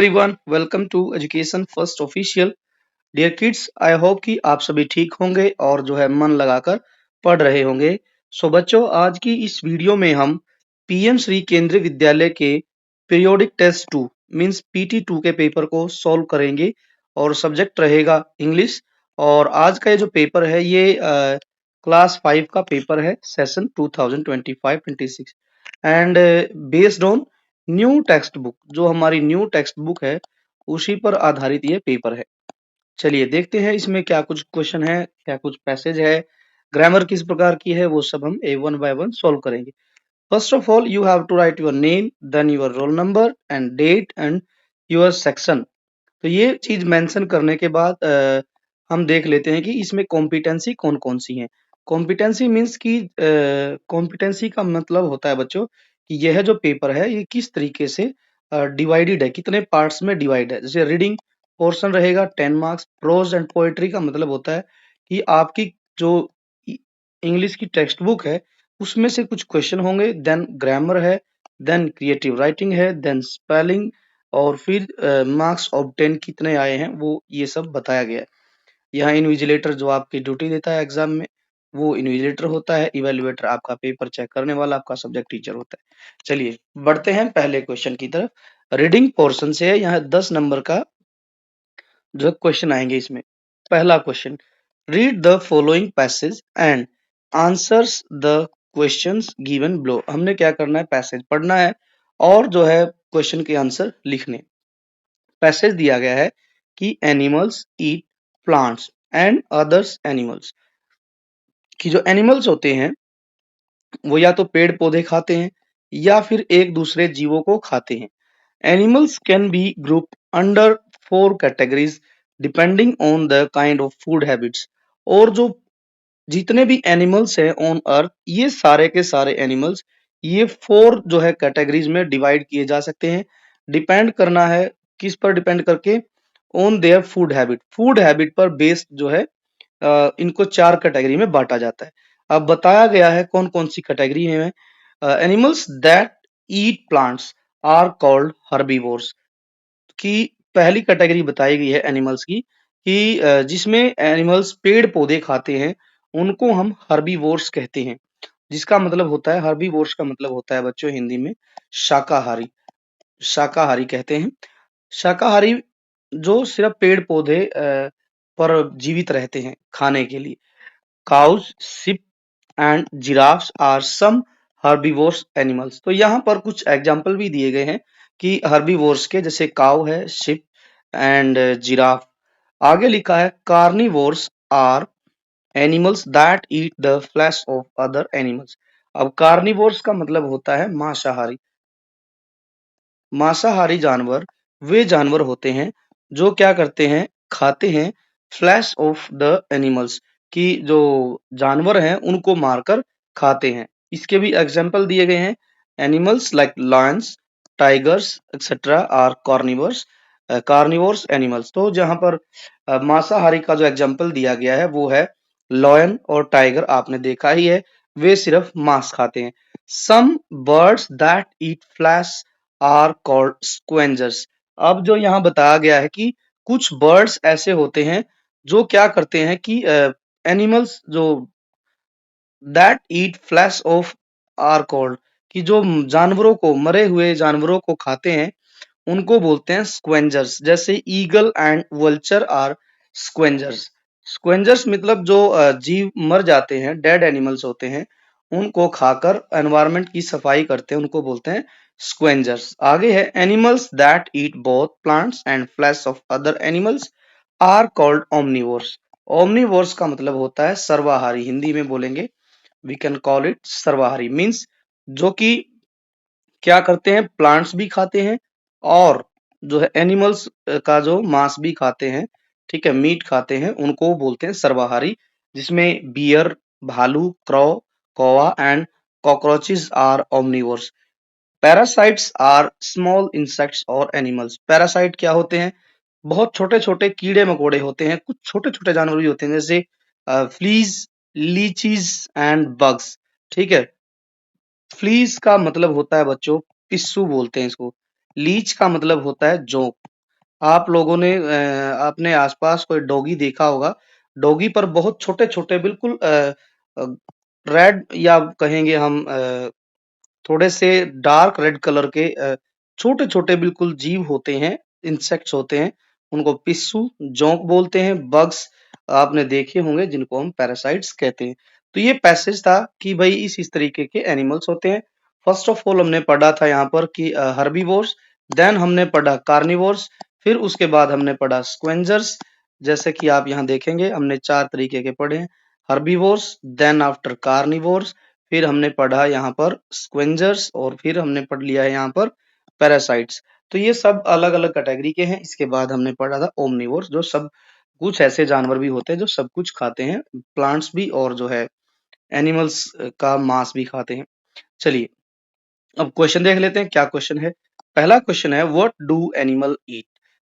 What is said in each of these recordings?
Everyone, welcome to education first official. Dear kids, I hope कि आप सभी ठीक होंगे और जो है मन लगाकर पढ़ रहे होंगे। सो बच्चों, आज की इस वीडियो में हम पीएम श्री केंद्रीय विद्यालय के पीरियोडिक टेस्ट 2 मींस पीटी 2 के पेपर को सॉल्व करेंगे और सब्जेक्ट रहेगा इंग्लिश। और आज का ये जो पेपर है ये क्लास 5 का पेपर है, session 2025-26 and based on new text book. जो हमारी न्यू टेक्स्ट बुक है उसी पर आधारित ये पेपर है। चलिए देखते हैं इसमें क्या कुछ क्वेश्चन है, क्या कुछ पैसेज है, ग्रामर किस प्रकार की है, वो सब हम वन बाय वन सॉल्व करेंगे। First of all you have to write your name, then your roll number and date and your section. तो ये चीज मेंशन करने के बाद हम देख लेते हैं कि इसमें कॉम्पिटेंसी कौन कौन सी है। कॉम्पिटेंसी मीन्स कि कॉम्पिटेंसी का मतलब होता है बच्चों कि यह जो पेपर है ये किस तरीके से डिवाइडेड है, कितने पार्ट्स में डिवाइड है। जैसे रीडिंग पोर्शन रहेगा 10 मार्क्स, प्रोज एंड पोएट्री का मतलब होता है कि आपकी जो इंग्लिश की टेक्स्ट बुक है उसमें से कुछ क्वेश्चन होंगे, देन ग्रामर है, देन क्रिएटिव राइटिंग है, देन स्पेलिंग, और फिर मार्क्स ऑफ 10 कितने आए हैं वो ये सब बताया गया है। यहाँ इन्विजिलेटर जो आपकी ड्यूटी देता है एग्जाम में वो इन्विजिलेटर होता है, इवेल्युएटर आपका पेपर चेक करने वाला आपका सब्जेक्ट टीचर होता है। चलिए बढ़ते हैं पहले क्वेश्चन की तरफ। रीडिंग पोर्शन से है, यहाँ 10 नंबर का जो क्वेश्चन आएंगे इसमें। पहला question, read the following passage and answers the questions given below. हमने क्या करना है, पैसेज पढ़ना है और जो है क्वेश्चन के आंसर लिखने। पैसेज दिया गया है कि animals eat plants and others animals, कि जो एनिमल्स होते हैं वो या तो पेड़ पौधे खाते हैं या फिर एक दूसरे जीवों को खाते हैं। Animals can be group under 4 categories depending on the kind of food habits. और जो जितने भी एनिमल्स हैं ऑन अर्थ, ये सारे के सारे एनिमल्स ये 4 जो है कैटेगरीज में डिवाइड किए जा सकते हैं। डिपेंड करना है किस पर, डिपेंड करके on their food habit. Food habit पर बेस्ड जो है इनको 4 कैटेगरी में बांटा जाता है। अब बताया गया है कौन कौन सी कैटेगरी है। Animals that eat plants are called herbivores, की पहली कैटेगरी बताई गई है एनिमल्स की कि जिसमें एनिमल्स पेड़ पौधे खाते हैं उनको हम हर्बीवोर्स कहते हैं। जिसका मतलब होता है, हर्बीवोर्स का मतलब होता है बच्चों हिंदी में शाकाहारी। शाकाहारी कहते हैं। शाकाहारी जो सिर्फ पेड़ पौधे पर जीवित रहते हैं खाने के लिए। Cows, sheep and giraffes are some herbivores animals. तो यहाँ पर कुछ एग्जाम्पल भी दिए गए हैं कि हर्बीवोर्स के, जैसे काउ है, शिप एंड जिराफ। आगे लिखा है carnivores are animals that eat the flesh of other animals. अब कार्निवोर्स का मतलब होता है मांसाहारी। मांसाहारी जानवर वे जानवर होते हैं जो क्या करते हैं, खाते हैं फ्लैश ऑफ द एनिमल्स, की जो जानवर हैं उनको मारकर खाते हैं। इसके भी एग्जाम्पल दिए गए हैं। Animals like lions, tigers etcetera are carnivores, carnivores animals. तो जहां पर मांसाहारी का जो एग्जाम्पल दिया गया है वो है लॉयन और टाइगर। आपने देखा ही है, वे सिर्फ मांस खाते हैं। Some birds that eat flesh are called scavengers. अब जो यहाँ बताया गया है कि कुछ बर्ड्स ऐसे होते हैं जो क्या करते हैं कि एनिमल्स जो that eat flesh of are called, कि जो जानवरों को, मरे हुए जानवरों को खाते हैं उनको बोलते हैं स्क्वेंजर्स। जैसे eagle and vulture are scavengers. Scavengers मतलब जो जीव मर जाते हैं, डेड एनिमल्स होते हैं, उनको खाकर एनवायरनमेंट की सफाई करते हैं, उनको बोलते हैं स्क्वेंजर्स। आगे है animals that eat both plants and flesh of other animals are called omnivores. Omnivores का मतलब होता है सर्वाहारी। हिंदी में बोलेंगे वी कैन कॉल इट सर्वाहारी, मीन्स जो कि क्या करते हैं, प्लांट्स भी खाते हैं और जो है एनिमल्स का जो मांस भी खाते हैं, ठीक है, मीट खाते हैं, उनको बोलते हैं सर्वाहारी। जिसमें बियर, भालू, क्रॉ, कौवा and cockroaches are omnivores. Parasites are small insects और एनिमल्स। पैरासाइट क्या होते हैं, बहुत छोटे छोटे कीड़े मकोड़े होते हैं, कुछ छोटे छोटे जानवर भी होते हैं जैसे फ्लीज, लीचीज एंड बग्स। ठीक है, फ्लीज का मतलब होता है बच्चों पिस्सू बोलते हैं इसको। लीच का मतलब होता है जोंक। आप लोगों ने अपने आसपास कोई डॉगी देखा होगा। डॉगी पर बहुत छोटे-छोटे बिल्कुल अ, रेड या कहेंगे हम थोड़े से डार्क रेड कलर के छोटे-छोटे बिल्कुल जीव होते हैं, इंसेक्ट्स होते हैं। उनको पिस्सू, जोंक बोलते हैं, बग्स आपने देखे होंगे जिनको हम पैरासाइट्स कहते हैं। तो ये पैसेज था कि भई इस तरीके के एनिमल्स होते हैं। फर्स्ट ऑफ ऑल हमने पढ़ा था यहाँ पर कि हर्बीवोर्स, देन हमने पढ़ा कार्निवोर्स, फिर उसके बाद हमने पढ़ा स्क्वेंजर्स। जैसे कि आप यहाँ देखेंगे हमने 4 तरीके के पढ़े हैं। हर्बीवोर्स, देन आफ्टर कार्निवोर्स, फिर हमने पढ़ा यहाँ पर स्क्वेंजर्स और फिर हमने पढ़ लिया है यहाँ पर पैरासाइट्स। तो ये सब अलग-अलग कैटेगरी के हैं। इसके बाद हमने पढ़ा था ओमनिवोर्स, जो सब कुछ ऐसे जानवर भी होते हैं जो सब कुछ खाते हैं, प्लांट्स भी और जो है एनिमल्स का मांस भी खाते हैं। चलिए अब क्वेश्चन देख लेते हैं क्या क्वेश्चन है। पहला क्वेश्चन है what do animal eat?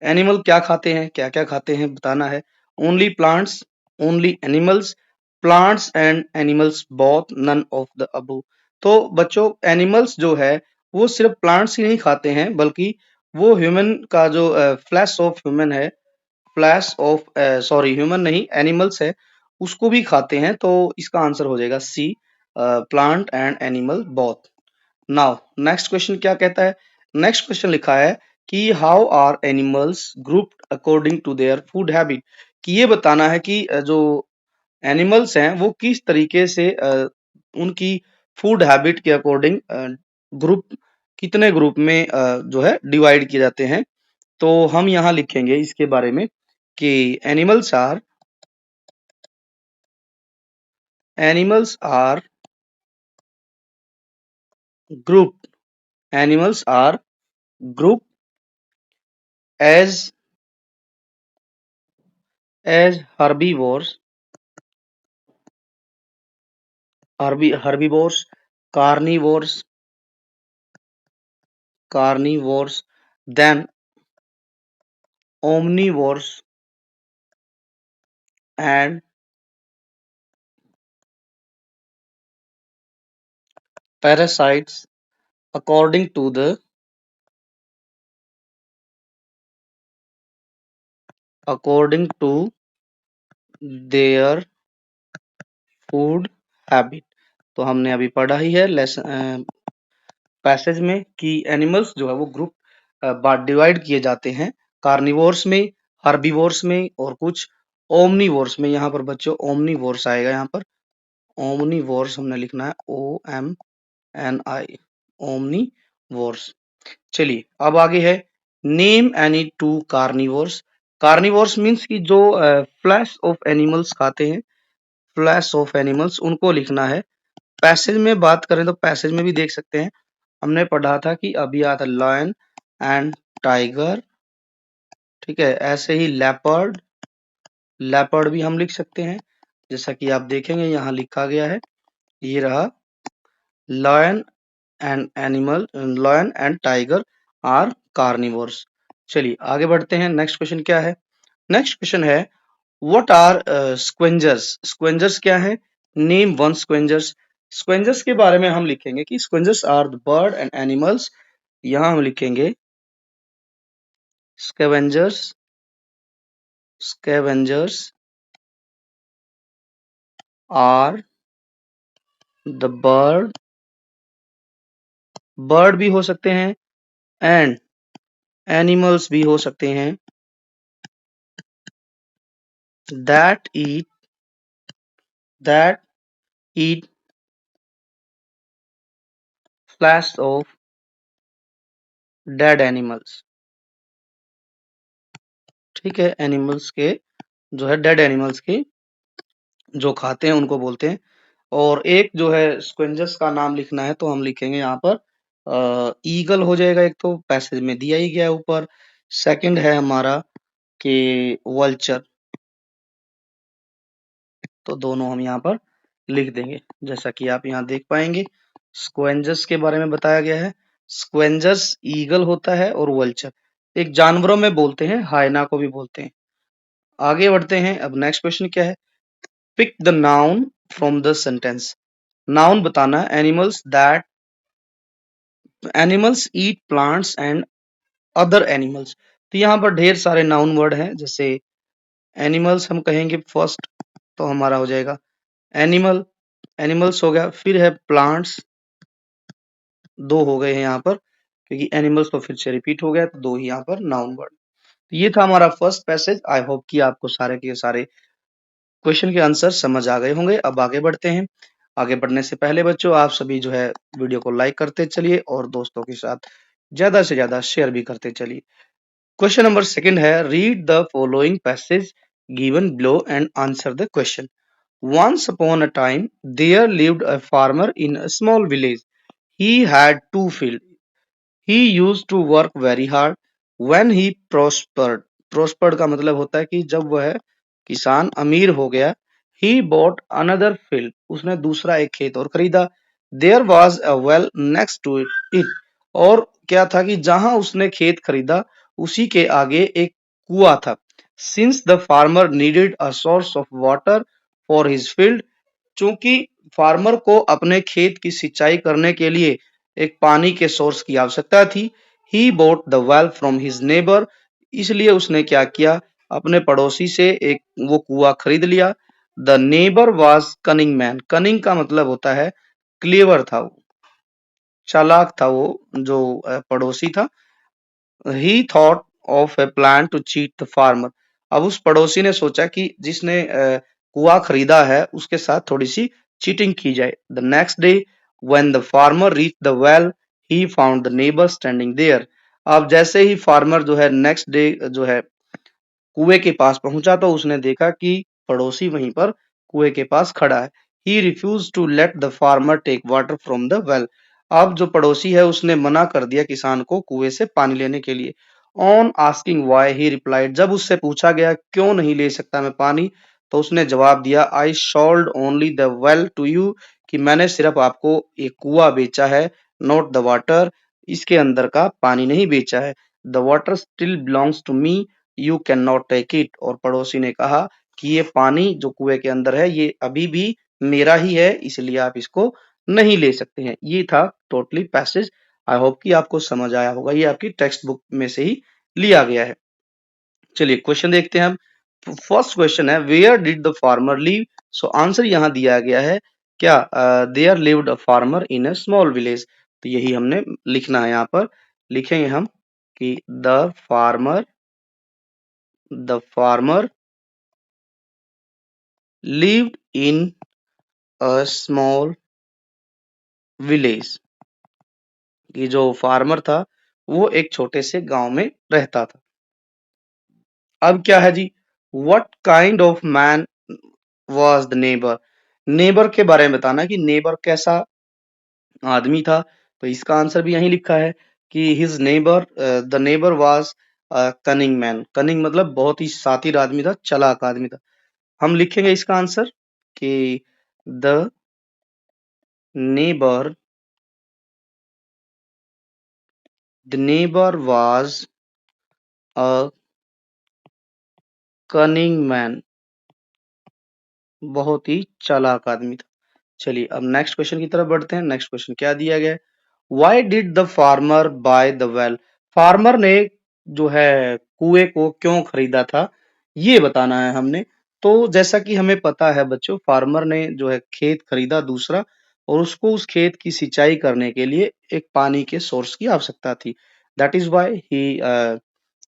Animal क्या खाते हैं, क्या-क्या खाते हैं बताना है। Only plants, only animals, plants and animals both, none of the above. तो बच्चों एनिमल्स जो है वो सिर्फ प्लांट्स ही नहीं खाते हैं बल्कि वो ह्यूमन का जो फ्लैश ऑफ ह्यूमन है, फ्लैश ऑफ सॉरी ह्यूमन नहीं एनिमल्स है उसको भी खाते हैं। तो इसका आंसर हो जाएगा C, plant and animal both. Now next question क्या कहता है? नेक्स्ट क्वेश्चन लिखा है कि how are animals grouped according to their food habit. कि ये बताना है कि जो एनिमल्स हैं वो किस तरीके से उनकी फूड हैबिट के अकॉर्डिंग ग्रुप कितने ग्रुप में जो है डिवाइड किए जाते हैं। तो हम यहाँ लिखेंगे इसके बारे में कि animals are group animals are group as herbivores, herbivores, carnivores, then omnivores and parasites according to their food habit. तो हमने अभी पढ़ा ही है लेसन पैसेज में कि एनिमल्स जो है वो ग्रुप डिवाइड किए जाते हैं कार्निवोर्स में, हर्बीवोर्स में और कुछ ओमनीवोर्स में। यहाँ पर बच्चों ओमनीवोर्स आएगा, यहाँ पर ओमनीवोर्स हमने लिखना है OMNI, ओमनीवोर्स। चलिए अब आगे है name any two carnivores. Carnivores means कि जो फ्लैश ऑफ एनिमल्स खाते हैं, फ्लैश ऑफ एनिमल्स उनको लिखना है। पैसेज में बात करें तो पैसेज में भी देख सकते हैं, हमने पढ़ा था कि अभी आता लायन एंड टाइगर, ठीक है। ऐसे ही लेपर्ड, लेपर्ड भी हम लिख सकते हैं जैसा कि आप देखेंगे यहाँ लिखा गया है, ये रहा lion lion and tiger are carnivores. चलिए आगे बढ़ते हैं। नेक्स्ट क्वेश्चन क्या है? नेक्स्ट क्वेश्चन है व्हाट आर स्क्वेंजर्स? स्क्वेंजर्स क्या है? Name one scavengers. स्क्वेंजर्स के बारे में हम लिखेंगे कि scavengers are the bird and animals. यहाँ हम लिखेंगे scavengers, scavengers are the bird, bird भी हो सकते हैं एंड एनिमल्स भी हो सकते हैं that eat, that eat flesh of dead animals, ठीक है। एनिमल्स के जो है डेड एनिमल्स के जो खाते हैं उनको बोलते हैं। और एक जो है स्क्वेंजर्स का नाम लिखना है तो हम लिखेंगे यहाँ पर ईगल हो जाएगा, एक तो पैसेज में दिया ही गया है ऊपर। सेकंड है हमारा कि वल्चर, तो दोनों हम यहाँ पर लिख देंगे जैसा कि आप यहाँ देख पाएंगे। स्क्वेंजर्स के बारे में बताया गया है, स्क्वेंजर्स ईगल होता है और वल्चर एक जानवरों में बोलते हैं, हाइना को भी बोलते हैं। आगे बढ़ते हैं। अब नेक्स्ट क्वेश्चन क्या है? Pick the noun from the sentence. Noun बताना है animals that animals eat plants and other animals. तो यहाँ पर ढेर सारे नाउन वर्ड हैं, जैसे एनिमल्स हम कहेंगे फर्स्ट, तो हमारा हो जाएगा एनिमल, एनिमल्स हो गया। फिर है प्लांट्स, दो हो गए हैं यहाँ पर, क्योंकि एनिमल्स तो फिर से रिपीट हो गया, तो दो ही यहाँ पर नाउन वर्ड। तो ये था हमारा फर्स्ट पैसेज। आई होप कि आपको सारे के सारे क्वेश्चन के आंसर समझ आ गए होंगे। अब आगे बढ़ते हैं। आगे बढ़ने से पहले बच्चों, आप सभी जो है वीडियो को लाइक करते चलिए और दोस्तों के साथ ज्यादा से ज्यादा शेयर भी करते चलिए। क्वेश्चन नंबर सेकंड है, read the following passage given below and answer the question. Once upon a time, there lived a farmer in a small village. He had two fields. He used to work very hard. When he prospered, prospered का मतलब होता है कि जब वह किसान अमीर हो गया, he bought another field. उसने दूसरा एक खेत और खरीदा. There was a well next to it. और क्या था कि जहां उसने खेत खरीदा उसी के आगे एक कुआं था. Since the farmer needed a source of water for his field, चूंकि फार्मर को अपने खेत की सिंचाई करने के लिए एक पानी के सोर्स की आवश्यकता थी, he bought the well from his neighbour, इसलिए उसने क्या किया, अपने पड़ोसी से एक वो कुआं खरीद लिया। The neighbour was cunning man, cunning का मतलब होता है क्लेवर था वो, चालाक था वो जो पड़ोसी था। He thought of a plan to cheat the farmer, अब उस पड़ोसी ने सोचा कि जिसने कुआं खरीदा है उसके साथ थोड़ी सी चीटिंग की जाए। The next day when the farmer reach the well, he found the neighbour standing there. अब जैसे ही फार्मर जो है नेक्स्ट डे जो है कुएं के पास पहुंचा, तो उसने देखा कि पड़ोसी वहीं पर कुएं के पास खड़ा है। He refuse to let the farmer take water from the well, अब जो पड़ोसी है उसने मना कर दिया किसान को कुएं से पानी लेने के लिए। On asking why he replied, जब उससे पूछा गया क्यों नहीं ले सकता मैं पानी, तो उसने जवाब दिया, I sold only the well to you, कि मैंने सिर्फ आपको एक कुआं बेचा है, नॉट द वाटर, इसके अंदर का पानी नहीं बेचा है। The water still belongs to me, you can not take it, और पड़ोसी ने कहा कि ये पानी जो कुएं के अंदर है ये अभी भी मेरा ही है, इसलिए आप इसको नहीं ले सकते हैं। ये था टोटली पैसेज। आई होप कि आपको समझ आया होगा, ये आपकी टेक्स्ट बुक में से ही लिया गया है। चलिए क्वेश्चन देखते हैं हम। फर्स्ट क्वेश्चन है, where did the farmer live, so answer यहाँ दिया गया है क्या, there lived a farmer in a small village, तो यही हमने लिखना है। यहाँ पर लिखेंगे हम कि the farmer lived in a small village, कि जो फार्मर था वो एक छोटे से गांव में रहता था। अब क्या है जी, what kind of man was the neighbour, neighbour के बारे में बताना कि नेबर कैसा आदमी था, तो इसका आंसर भी यही लिखा है कि his neighbour, the neighbour was cunning man, cunning मतलब बहुत ही शातिर आदमी था, चालाक आदमी था। हम लिखेंगे इसका आंसर कि the neighbour the neighbour was a cunning man, बहुत ही चालाक आदमी था। चलिए अब नेक्स्ट क्वेश्चन की तरफ बढ़ते हैं। नेक्स्ट क्वेश्चन क्या दिया गया है, why did the farmer by the well, farmer ने जो है कुएं को क्यों खरीदा था, ये बताना है हमने। तो जैसा कि हमें पता है बच्चों, फार्मर ने जो है खेत खरीदा दूसरा, और उसको उस खेत की सिंचाई करने के लिए एक पानी के सोर्स की आवश्यकता थी। That is why he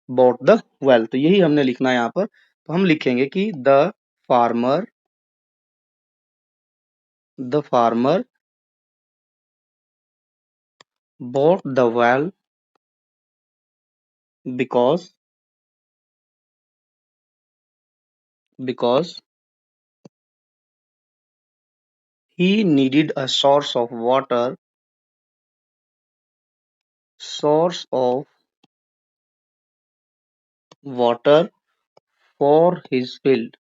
bought the well, तो यही हमने लिखना है यहाँ पर। तो हम लिखेंगे कि farmer the farmer bought the well because he needed a source of water for his field,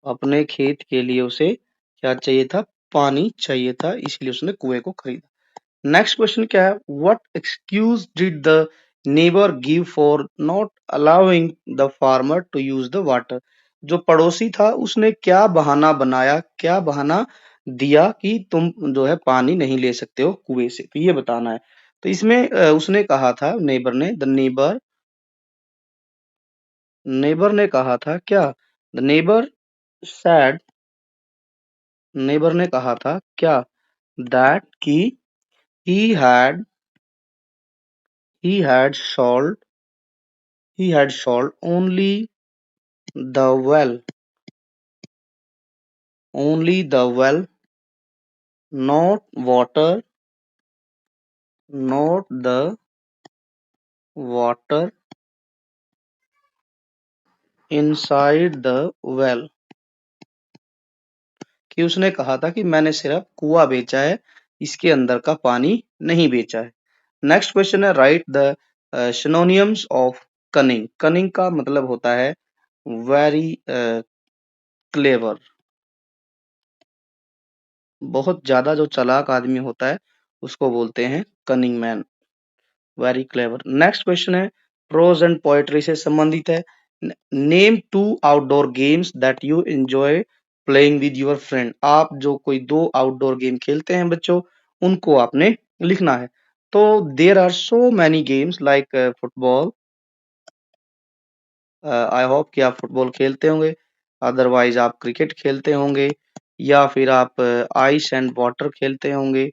अपने खेत के लिए उसे क्या चाहिए था, पानी चाहिए था, इसलिए उसने कुएं को खरीदा। नेक्स्ट क्वेश्चन क्या है, what excuse did the neighbour give for not allowing the farmer to use the water, जो पड़ोसी था उसने क्या बहाना बनाया, क्या बहाना दिया कि तुम जो है पानी नहीं ले सकते हो कुएं से, तो ये बताना है। तो इसमें उसने कहा था नेबर ने, द नेबर नेबर ने कहा था क्या? द नेबर सैड, नेबर ने कहा था क्या? दैट कि he had he had solved he had solved well only the well, not water, not the water inside the well, कि उसने कहा था कि मैंने सिर्फ कुआं बेचा है, इसके अंदर का पानी नहीं बेचा है। नेक्स्ट क्वेश्चन है write the synonyms of cunning. Cunning का मतलब होता है वेरी क्लेवर, बहुत ज्यादा जो चालाक आदमी होता है उसको बोलते हैं cunning man, very clever. Next question है प्रोज एंड पोएट्री से संबंधित है। Name two outdoor games that you enjoy playing with your friend. आप जो कोई दो आउटडोर गेम खेलते हैं बच्चों, उनको आपने लिखना है। तो there are so many games like football, I hope कि आप फुटबॉल खेलते होंगे, अदरवाइज आप क्रिकेट खेलते होंगे, या फिर आप आइस एंड वाटर खेलते होंगे,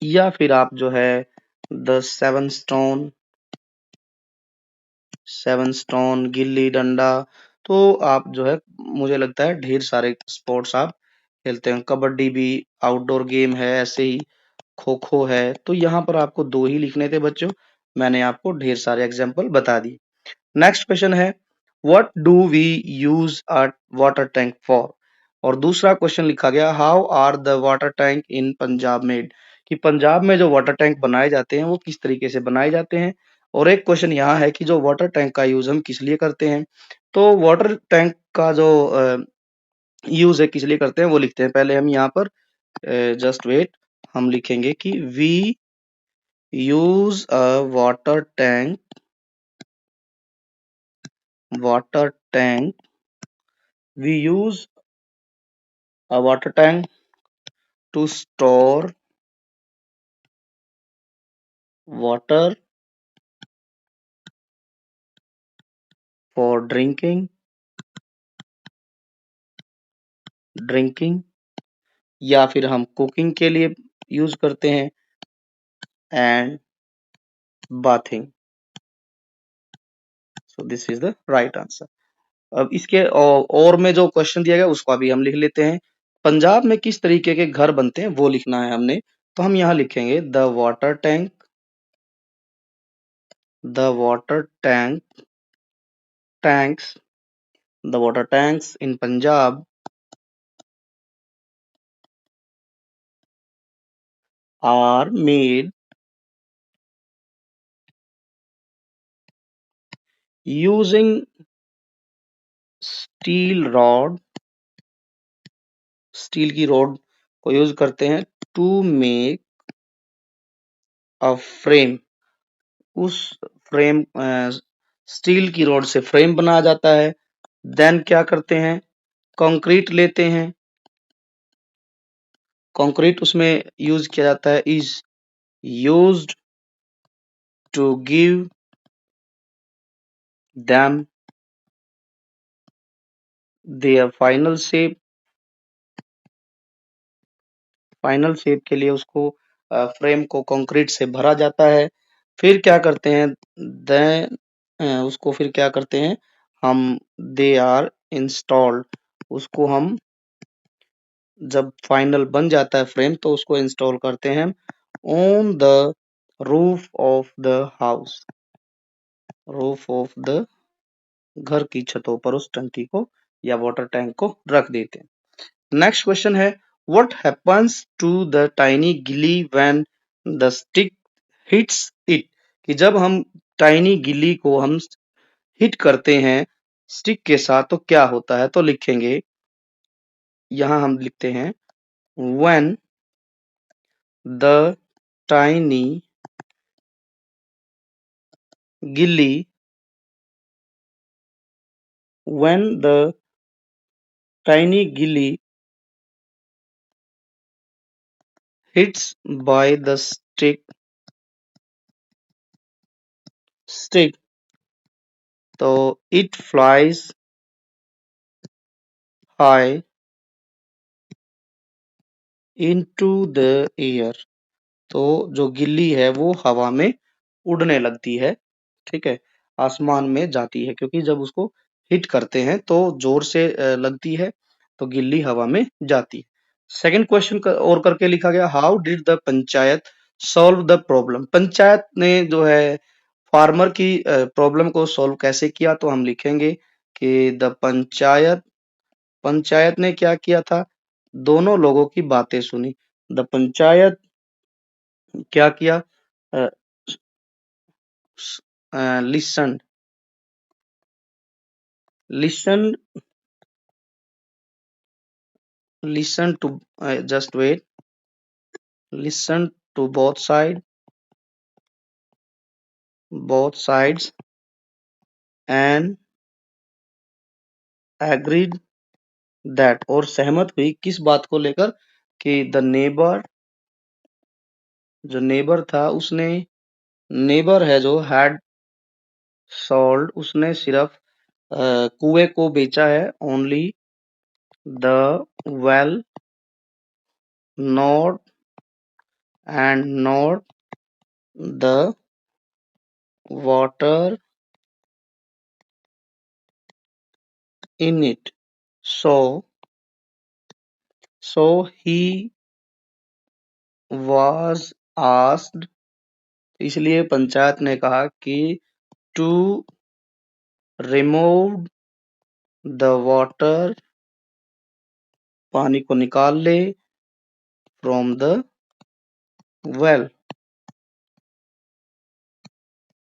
या फिर आप जो है the seven stone, gilli danda. तो आप जो है मुझे लगता है ढेर सारे स्पोर्ट्स आप खेलते हैं। कबड्डी भी आउटडोर गेम है, ऐसे ही खो खो है। तो यहाँ पर आपको दो ही लिखने थे बच्चों, मैंने आपको ढेर सारे एग्जाम्पल बता दिए। नेक्स्ट क्वेश्चन है what do we use a water tank for. और दूसरा क्वेश्चन लिखा गया how are the water tank in Punjab made, कि पंजाब में जो वाटर टैंक बनाए जाते हैं वो किस तरीके से बनाए जाते हैं। और एक क्वेश्चन यहाँ है कि जो वाटर टैंक का यूज हम किस लिए करते हैं। तो वाटर टैंक का जो यूज है किस लिए करते हैं वो लिखते हैं। पहले हम यहाँ पर जस्ट वेट, हम लिखेंगे कि we use a water tank, water tank we use a water tank to store water for drinking, या फिर हम कुकिंग के लिए यूज करते हैं, and bathing. So this is the right answer. अब इसके और में जो क्वेश्चन दिया गया उसको अभी हम लिख लेते हैं। पंजाब में किस तरीके के घर बनते हैं वो लिखना है हमने। तो हम यहाँ लिखेंगे the water tanks the water tanks in Punjab are made using steel rod, steel की रॉड को यूज करते हैं टू मेक अ फ्रेम। उस फ्रेम स्टील की रॉड से फ्रेम बनाया जाता है। देन क्या करते हैं, कंक्रीट लेते हैं, कंक्रीट उसमें यूज किया जाता है, is used to give them their final shape. Final shape के लिए उसको फ्रेम को कंक्रीट से भरा जाता है। फिर क्या करते हैं, देन उसको फिर क्या करते हैं हम, दे आर इंस्टॉल्ड, उसको हम जब फाइनल बन जाता है फ्रेम तो उसको इंस्टॉल करते हैं on the roof of the house, roof of the घर की छतों पर उस टंकी को या वाटर टैंक को रख देते हैं। नेक्स्ट क्वेश्चन है what happens to the tiny gilli when the stick hits it, कि जब हम टाइनी गिल्ली को हम हिट करते हैं स्टिक के साथ तो क्या होता है। तो लिखेंगे, यहां हम लिखते हैं व्हेन द टाइनी गिल्ली, व्हेन द टाइनी गिल्ली हिट्स बाय द स्टिक तो it flies high into the air. तो जो गिल्ली है वो हवा में उड़ने लगती है, ठीक है, आसमान में जाती है, क्योंकि जब उसको हिट करते हैं तो जोर से लगती है, तो गिल्ली हवा में जाती है। सेकंड क्वेश्चन और करके लिखा गया, how did the panchayat solve the problem. Panchayat ने जो है फार्मर की प्रॉब्लम को सॉल्व कैसे किया, तो हम लिखेंगे कि द पंचायत पंचायत ने क्या किया था, दोनों लोगों की बातें सुनी। द पंचायत क्या किया, listen listen listen to just wait, listen to both sides and agreed that, और सहमत हुई किस बात को लेकर, कि द नेबर, जो नेबर था उसने, नेबर है जो हैड सोल्ड, उसने सिर्फ कुएं को बेचा है, only the well, not not the water in it, so he was asked, इसलिए पंचायत ने कहा कि टू रिमूव द वाटर, पानी को निकाल ले, फ्रॉम द वेल,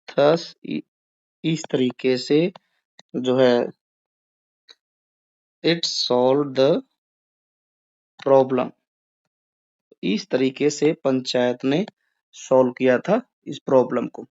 थस, इस तरीके से जो है इट सॉल्व द प्रॉब्लम, इस तरीके से पंचायत ने सॉल्व किया था इस प्रॉब्लम को।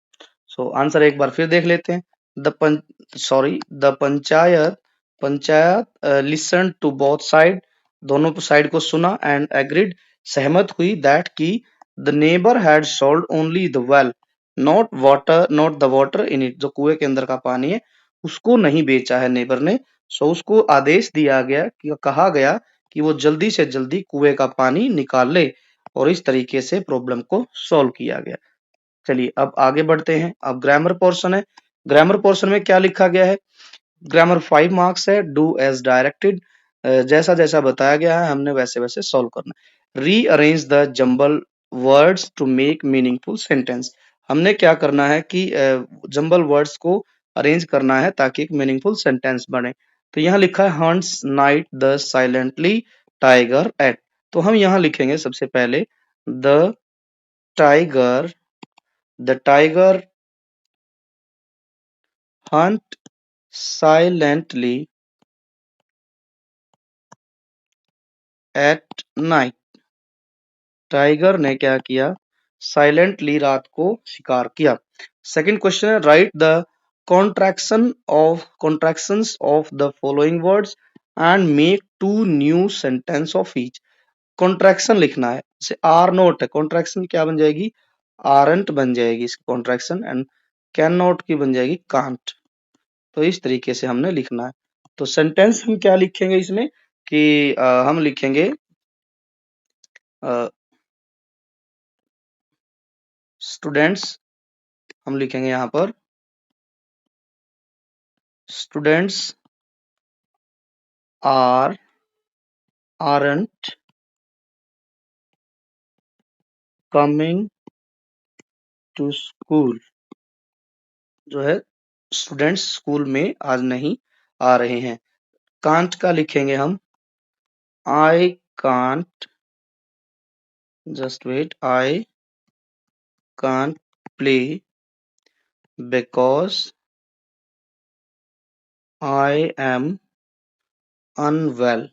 सो आंसर एक बार फिर देख लेते हैं। The panchayat panchayat listen to both side, दोनों साइड को सुना, एंड एग्रीड, सहमत हुई, दैट की the neighbour had sold only the well, not the water in it, जो कुएं के अंदर का पानी है उसको नहीं बेचा है नेबर ने। सो उसको आदेश दिया गया कि कहा गया कि वो जल्दी से जल्दी कुएं का पानी निकाल ले, और इस तरीके से प्रॉब्लम को सॉल्व किया गया। चलिए अब आगे बढ़ते हैं। अब ग्रामर पोर्शन है। ग्रामर पोर्शन में क्या लिखा गया है, ग्रामर 5 मार्क्स है। डू एज डायरेक्टेड, जैसा जैसा बताया गया है हमने वैसे वैसे सॉल्व करना है। Rearrange the jumble words to make meaningful sentence, हमने क्या करना है कि जंबल वर्ड्स को अरेंज करना है ताकि एक मीनिंगफुल सेंटेंस बने। तो यहाँ लिखा है hunts night the silently tiger at, तो हम यहाँ लिखेंगे सबसे पहले the tiger the tiger hunt silently at night, टाइगर ने क्या किया, साइलेंटली रात को शिकार किया। सेकंड क्वेश्चन है, write the contractions of the following words and make two new sentence of each. Contraction लिखना है, जैसे आर नोट है, कॉन्ट्रैक्शन क्या बन जाएगी, आरंट बन जाएगी इसकी कॉन्ट्रैक्शन, एंड कैन नॉट की बन जाएगी कांट। तो इस तरीके से हमने लिखना है। तो सेंटेंस हम क्या लिखेंगे इसमें कि हम लिखेंगे स्टूडेंट्स, हम लिखेंगे यहाँ पर students are aren't coming to school, जो है स्टूडेंट्स स्कूल में आज नहीं आ रहे हैं। कांट का लिखेंगे हम I can't, just wait, I can't play because I am unwell,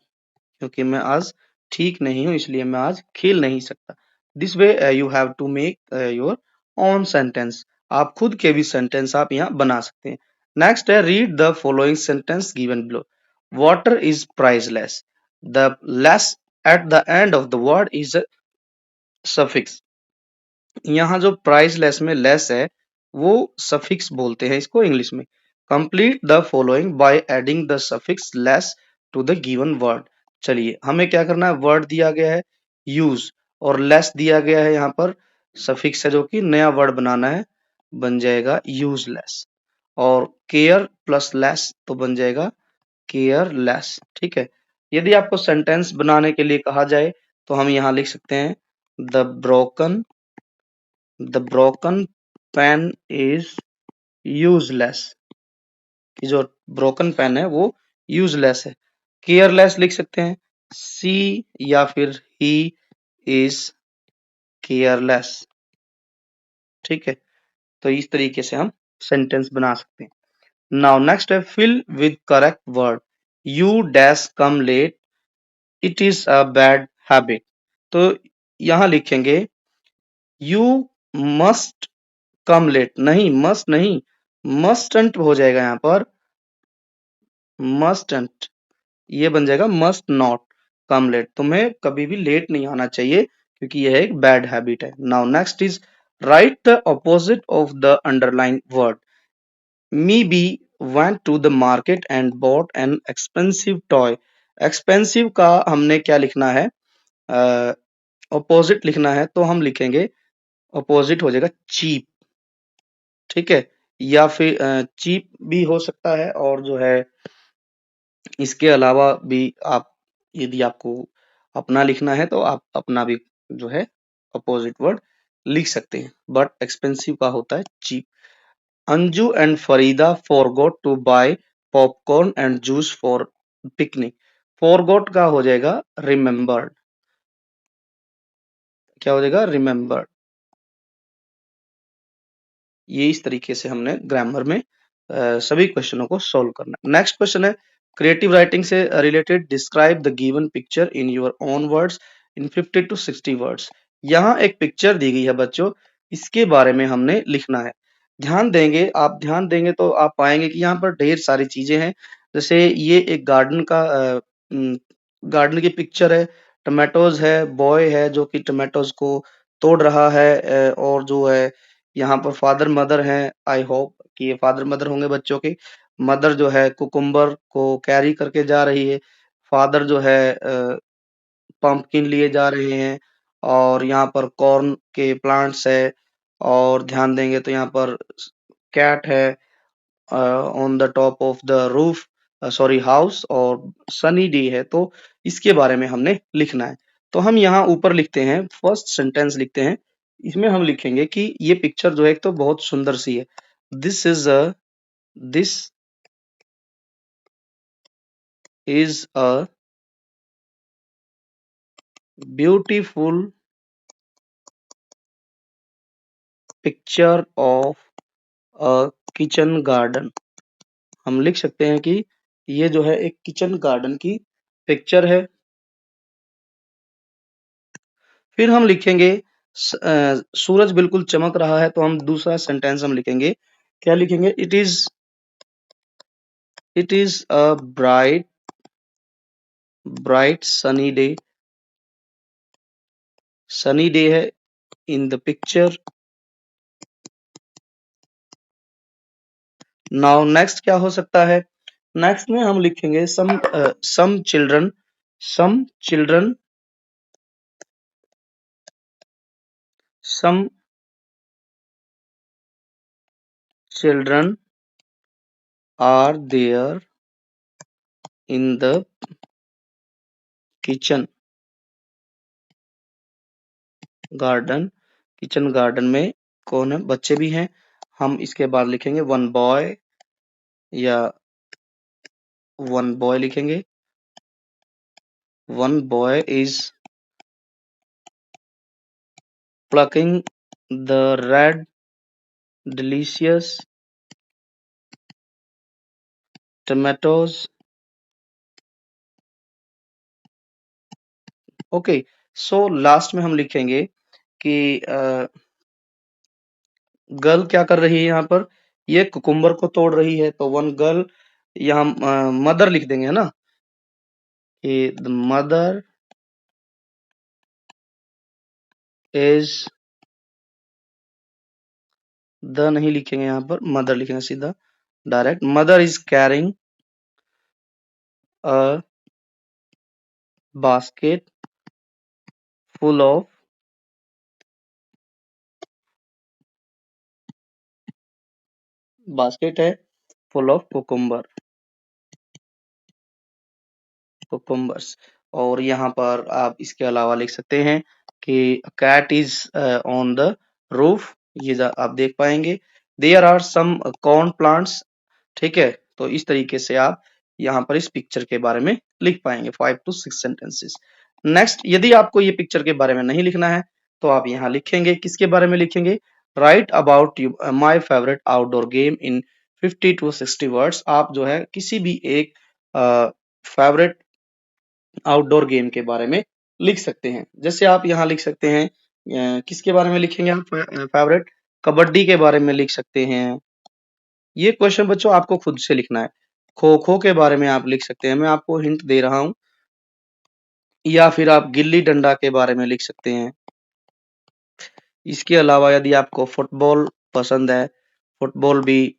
क्योंकि मैं आज ठीक नहीं हूं इसलिए मैं आज खेल नहीं सकता। This way you have to make your own sentence, आप खुद के भी सेंटेंस आप यहाँ बना सकते हैं। नेक्स्ट है, read the following sentence given below. Water is priceless, the less at the end of the word is suffix. यहाँ जो प्राइसलेस में लेस है वो सफिक्स बोलते हैं इसको इंग्लिश में। Complete the following by adding the suffix less to the given word. चलिए हमें क्या करना है, वर्ड दिया गया है यूज और लेस दिया गया है, यहाँ पर सफिक्स है जो कि नया वर्ड बनाना है, बन जाएगा यूजलेस। और केयर प्लस लेस तो बन जाएगा केयरलेस। ठीक है। यदि आपको सेंटेंस बनाने के लिए कहा जाए तो हम यहाँ लिख सकते हैं the broken pen is useless, कि जो ब्रोकन पेन है वो यूजलेस है। केयरलेस लिख सकते हैं सी या फिर ही इज केयरलेस। ठीक है। तो इस तरीके से हम सेंटेंस बना सकते हैं। नाउ नेक्स्ट है fill with correct word. You dash come late, it is a bad habit. तो यहां लिखेंगे यू मस्ट कम लेट, नहीं मस्ट नहीं, मस्टंट हो जाएगा यहाँ पर, मस्टंट, ये बन जाएगा मस्ट नॉट कम लेट। तुम्हें कभी भी लेट नहीं आना चाहिए क्योंकि यह एक बैड हैबिट है। Now next is write the opposite of the underline word. Me B went to the market and bought an expensive toy। Expensive का हमने क्या लिखना है, ऑपोजिट लिखना है, तो हम लिखेंगे ऑपोजिट हो जाएगा चीप। ठीक है। या फिर चीप भी हो सकता है, और जो है इसके अलावा भी आप, यदि आपको अपना लिखना है तो आप अपना भी जो है अपोजिट वर्ड लिख सकते हैं, बट एक्सपेंसिव का होता है cheap. Anju and Farida forgot to buy popcorn and juice for picnic. Forgot का हो जाएगा रिमेम्बर्ड, क्या हो जाएगा रिमेम्बर्ड। ये इस तरीके से हमने ग्रामर में सभी क्वेश्चनों को सॉल्व करना है। नेक्स्ट क्वेश्चन है क्रिएटिव राइटिंग से related, describe the given picture in your own words in 50 to 60 words. यहाँ एक पिक्चर दी गई है बच्चों, इसके बारे में हमने लिखना है। ध्यान देंगे, आप ध्यान देंगे तो आप पाएंगे कि यहाँ पर ढेर सारी चीजें हैं। जैसे ये एक गार्डन का गार्डन की पिक्चर है, टमाटोज है, बॉय है जो कि टमाटोज को तोड़ रहा है, और जो है यहाँ पर फादर मदर हैं, आई होप कि ये फादर मदर होंगे बच्चों के। मदर जो है कुकुम्बर को कैरी करके जा रही है, फादर जो है पंपकिन लिए जा रहे हैं, और यहाँ पर कॉर्न के प्लांट्स है। और ध्यान देंगे तो यहाँ पर कैट है on the top of the roof, sorry house, और सनी डे है। तो इसके बारे में हमने लिखना है। तो हम यहाँ ऊपर लिखते हैं, फर्स्ट सेंटेंस लिखते हैं, इसमें हम लिखेंगे कि ये पिक्चर जो है एक तो बहुत सुंदर सी है। This is a this is a beautiful picture of a kitchen garden. हम लिख सकते हैं कि ये जो है एक किचन गार्डन की पिक्चर है। फिर हम लिखेंगे सूरज बिल्कुल चमक रहा है, तो हम दूसरा सेंटेंस हम लिखेंगे, क्या लिखेंगे, it is a bright bright sunny day है in the picture. Now next क्या हो सकता है, नेक्स्ट में हम लिखेंगे some children some children some children are there in the kitchen garden. Kitchen garden में कौन है, बच्चे भी हैं। हम इसके बाद लिखेंगे वन बॉय, या वन बॉय लिखेंगे, one boy is plucking the red delicious tomatoes। Okay. So last में हम लिखेंगे कि गर्ल क्या कर रही है, यहाँ पर ये कुकुम्बर को तोड़ रही है, तो वन गर्ल, यहाँ मदर लिख देंगे, है ना, कि द मदर इज, द नहीं लिखेंगे, यहाँ पर मदर लिखेंगे सीधा, direct. Mother is carrying a basket full of basket है full of cucumbers. और यहाँ पर आप इसके अलावा लिख सकते हैं कि cat is on the roof, ये आप देख पाएंगे. There are some corn plants. ठीक है, तो इस तरीके से आप यहाँ पर इस पिक्चर के बारे में लिख पाएंगे 5 to 6 सेंटेंसेस. नेक्स्ट, यदि आपको ये पिक्चर के बारे में नहीं लिखना है तो आप यहाँ लिखेंगे, किसके बारे में लिखेंगे, right about my favourite outdoor game in 50 to 60 words. आप जो है किसी भी एक फेवरेट आउटडोर गेम के बारे में लिख सकते हैं. जैसे आप यहाँ लिख सकते हैं, किसके बारे में लिखेंगे आप, फेवरेट कबड्डी के बारे में लिख सकते हैं. ये क्वेश्चन बच्चों आपको खुद से लिखना है. खो खो के बारे में आप लिख सकते हैं, मैं आपको हिंट दे रहा हूं. या फिर आप गिल्ली डंडा के बारे में लिख सकते हैं. इसके अलावा यदि आपको फुटबॉल पसंद है, फुटबॉल भी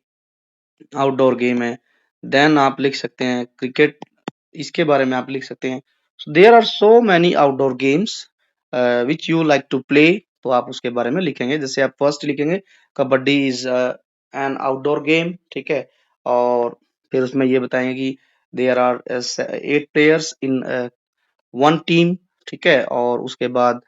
आउटडोर गेम है, देन आप लिख सकते हैं क्रिकेट, इसके बारे में आप लिख सकते हैं. There are so many outdoor games which you like to play, तो आप उसके बारे में लिखेंगे. जैसे आप फर्स्ट लिखेंगे kabaddi is an outdoor game. ठीक है, और फिर उसमें ये बताएंगे कि there are 8 players in one team. ठीक है, और उसके बाद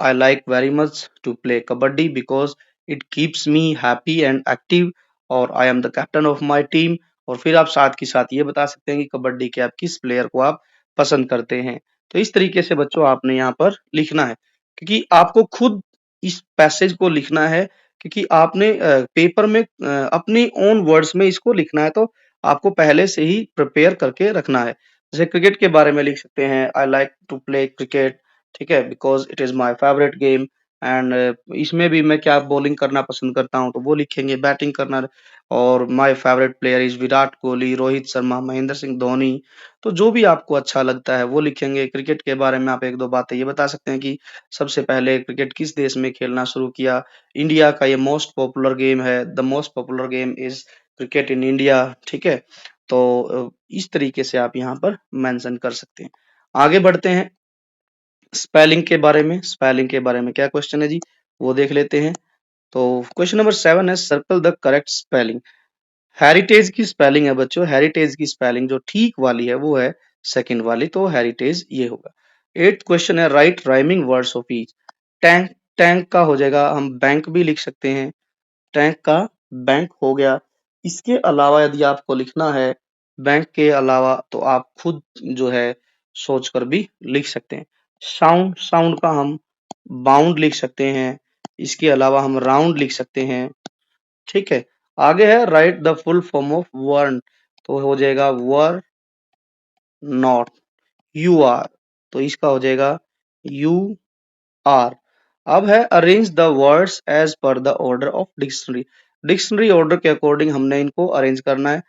I like very much to play kabaddi because it keeps me happy and active, और I am the captain of my team. और फिर आप साथ के साथ ये बता सकते हैं कि कबड्डी के आप किस प्लेयर को आप पसंद करते हैं. तो इस तरीके से बच्चों आपने यहाँ पर लिखना है, क्योंकि आपको खुद इस पैसेज को लिखना है, क्योंकि आपने पेपर में अपनी ओन वर्ड्स में इसको लिखना है, तो आपको पहले से ही प्रिपेयर करके रखना है. जैसे क्रिकेट के बारे में लिख सकते हैं, I like to play cricket. ठीक है, because it is my favourite game. And इसमें भी मैं क्या बॉलिंग करना पसंद करता हूँ, तो वो लिखेंगे. बैटिंग करना, और my favourite player is Virat Kohli, Rohit Sharma, Mahendra Singh Dhoni. तो जो भी आपको अच्छा लगता है वो लिखेंगे. क्रिकेट के बारे में आप एक दो बातें ये बता सकते हैं कि सबसे पहले क्रिकेट किस देश में खेलना शुरू किया, इंडिया का ये मोस्ट पॉपुलर गेम है, the most popular game is cricket in India. ठीक है, तो इस तरीके से आप यहाँ पर मेंशन कर सकते हैं. आगे बढ़ते हैं स्पेलिंग के बारे में. स्पेलिंग के बारे में क्या क्वेश्चन है जी, वो देख लेते हैं. तो क्वेश्चन नंबर 7 है, circle the correct spelling. Heritage की स्पेलिंग है बच्चों, हेरिटेज की स्पेलिंग जो ठीक वाली है वो है सेकंड वाली, तो हेरिटेज ये होगा. 8th क्वेश्चन है, right rhyming words of each. Tank, tank का हो जाएगा, हम बैंक भी लिख सकते हैं, टैंक का बैंक हो गया. इसके अलावा यदि आपको लिखना है बैंक के अलावा, तो आप खुद जो है सोचकर भी लिख सकते हैं. साउंड, साउंड का हम बाउंड लिख सकते हैं. इसके अलावा हम राउंड लिख सकते हैं. ठीक है, आगे है write the full form of वर्न, तो हो जाएगा वर नॉट, यू आर, तो इसका हो जाएगा यू आर. अब है arrange the words as per the order of dictionary. Dictionary order के अकॉर्डिंग हमने इनको अरेंज करना है.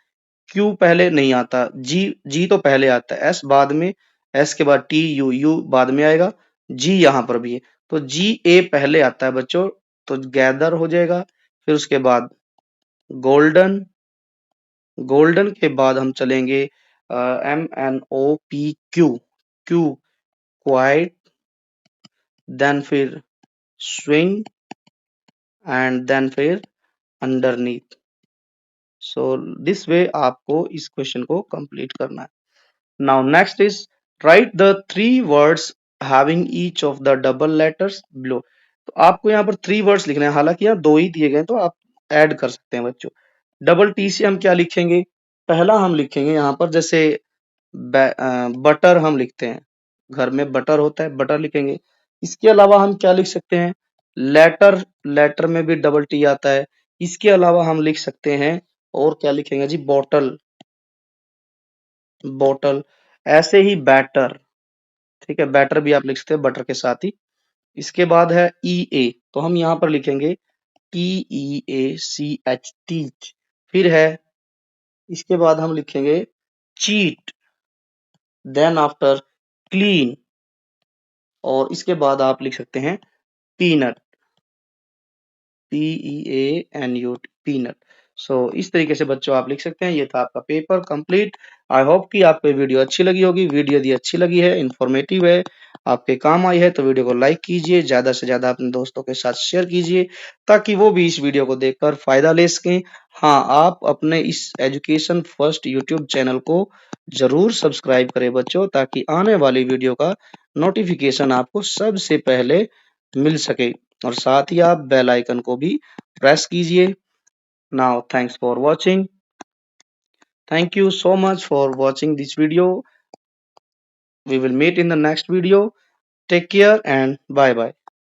क्यू पहले नहीं आता, जी, जी तो पहले आता है, एस बाद में, एस के बाद टी यू, यू बाद में आएगा, जी यहाँ पर भी है, तो जी ए पहले आता है बच्चों, तो गैदर हो जाएगा. फिर उसके बाद गोल्डन, गोल्डन के बाद हम चलेंगे M N O P Q, Q quite, then फिर स्विंग, एंड देन फिर अंडरनीथ. सो दिस वे आपको इस क्वेश्चन को कंप्लीट करना है. Now next is write the 3 words having each of the double letters below. तो आपको यहाँ पर 3 वर्ड्स लिखने हैं, हालांकि यहाँ 2 ही दिए गए हैं, तो आप ऐड कर सकते हैं बच्चों. डबल टी से हम क्या लिखेंगे, पहला हम लिखेंगे यहाँ पर जैसे बटर हम लिखते हैं, घर में बटर होता है, बटर लिखेंगे. इसके अलावा हम क्या लिख सकते हैं, लेटर, लेटर में भी डबल टी आता है. इसके अलावा हम लिख सकते हैं, और क्या लिखेंगे जी, बॉटल, बॉटल. ऐसे ही बैटर. ठीक है, बैटर भी आप लिख सकते हैं बटर के साथ ही. इसके बाद है ई ए, तो हम यहाँ पर लिखेंगे टी ई ए सी एच, टीच. फिर है, इसके बाद हम लिखेंगे चीट, देन आफ्टर क्लीन, और इसके बाद आप लिख सकते हैं peanut, P E A N U T, peanut. इस तरीके से बच्चों आप लिख सकते हैं। ये था आपका पेपर कंप्लीट। आई होप कि आपको ये वीडियो अच्छी लगी होगी। वीडियो यदि अच्छी लगी है, इन्फॉर्मेटिव है, आपके काम आई है, तो वीडियो को लाइक कीजिए, ज़्यादा से ज़्यादा अपने दोस्तों के साथ शेयर कीजिए ताकि वो भी इस वीडियो को देखकर फ़ायदा ले सकें। हाँ, आप अपने इस एजुकेशन फर्स्ट यूट्यूब चैनल को ज़रूर सब्सक्राइब करें बच्चों, ताकि आने वाली वीडियो का नोटिफ़िकेशन आपको सबसे पहले मिल सके, और साथ ही आप बेल आइकन को भी प्रेस कीजिए। Now, thanks for watching. Thank you so much for watching this video. We will meet in the next video. Take care and bye bye.